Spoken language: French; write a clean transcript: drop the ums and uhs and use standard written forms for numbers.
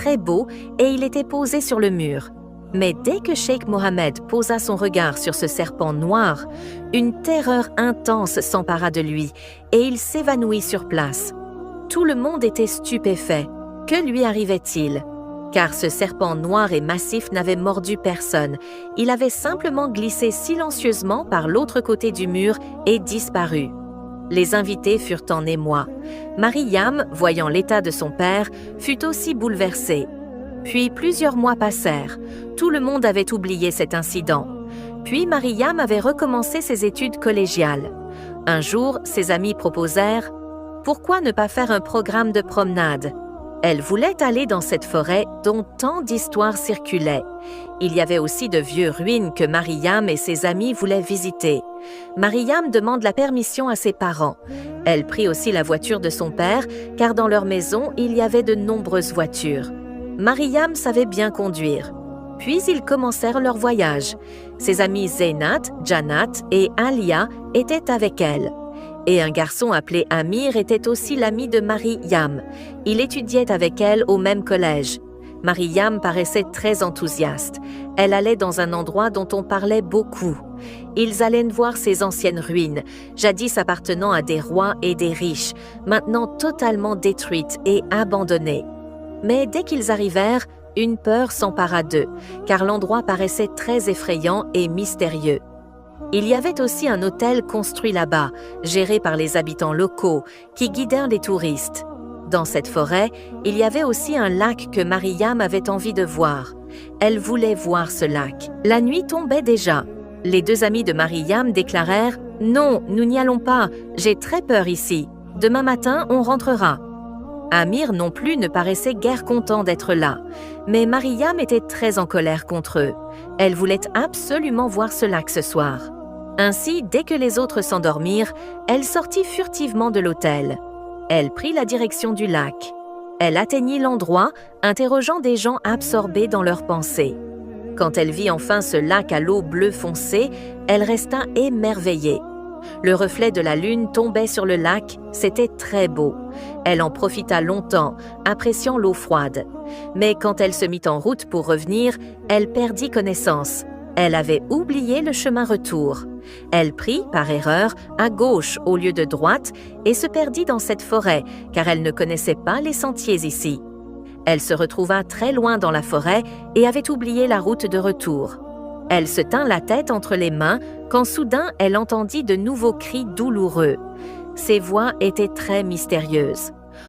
très beau et il était posé sur le mur. Mais dès que Cheikh Mohammed posa son regard sur ce serpent noir, une terreur intense s'empara de lui et il s'évanouit sur place. Tout le monde était stupéfait. Que lui arrivait-il? Car ce serpent noir et massif n'avait mordu personne. Il avait simplement glissé silencieusement par l'autre côté du mur et disparu. Les invités furent en émoi. Mariam, voyant l'état de son père, fut aussi bouleversée. Puis plusieurs mois passèrent. Tout le monde avait oublié cet incident. Puis Mariam avait recommencé ses études collégiales. Un jour, ses amis proposèrent « Pourquoi ne pas faire un programme de promenade ?» Elle voulait aller dans cette forêt dont tant d'histoires circulaient. Il y avait aussi de vieux ruines que Mariam et ses amis voulaient visiter. Mariam demande la permission à ses parents. Elle prit aussi la voiture de son père, car dans leur maison, il y avait de nombreuses voitures. Mariam savait bien conduire. Puis ils commencèrent leur voyage. Ses amis Zeynat, Janat et Alia étaient avec elle. Et un garçon appelé Amir était aussi l'ami de Mariam. Il étudiait avec elle au même collège. Mariam paraissait très enthousiaste. Elle allait dans un endroit dont on parlait beaucoup. Ils allaient voir ces anciennes ruines, jadis appartenant à des rois et des riches, maintenant totalement détruites et abandonnées. Mais dès qu'ils arrivèrent, une peur s'empara d'eux, car l'endroit paraissait très effrayant et mystérieux. Il y avait aussi un hôtel construit là-bas, géré par les habitants locaux, qui guidèrent les touristes. Dans cette forêt, il y avait aussi un lac que Mariam avait envie de voir. Elle voulait voir ce lac. La nuit tombait déjà. Les deux amis de Mariam déclarèrent « Non, nous n'y allons pas, j'ai très peur ici. Demain matin, on rentrera. » Amir non plus ne paraissait guère content d'être là, mais Mariam était très en colère contre eux. Elle voulait absolument voir ce lac ce soir. Ainsi, dès que les autres s'endormirent, elle sortit furtivement de l'hôtel. Elle prit la direction du lac. Elle atteignit l'endroit, interrogeant des gens absorbés dans leurs pensées. Quand elle vit enfin ce lac à l'eau bleu foncé, elle resta émerveillée. Le reflet de la lune tombait sur le lac, c'était très beau. Elle en profita longtemps, appréciant l'eau froide. Mais quand elle se mit en route pour revenir, elle perdit connaissance. Elle avait oublié le chemin retour. Elle prit, par erreur, à gauche au lieu de droite et se perdit dans cette forêt, car elle ne connaissait pas les sentiers ici. Elle se retrouva très loin dans la forêt et avait oublié la route de retour. Elle se tint la tête entre les mains quand soudain elle entendit de nouveaux cris douloureux. Ces voix étaient très mystérieuses.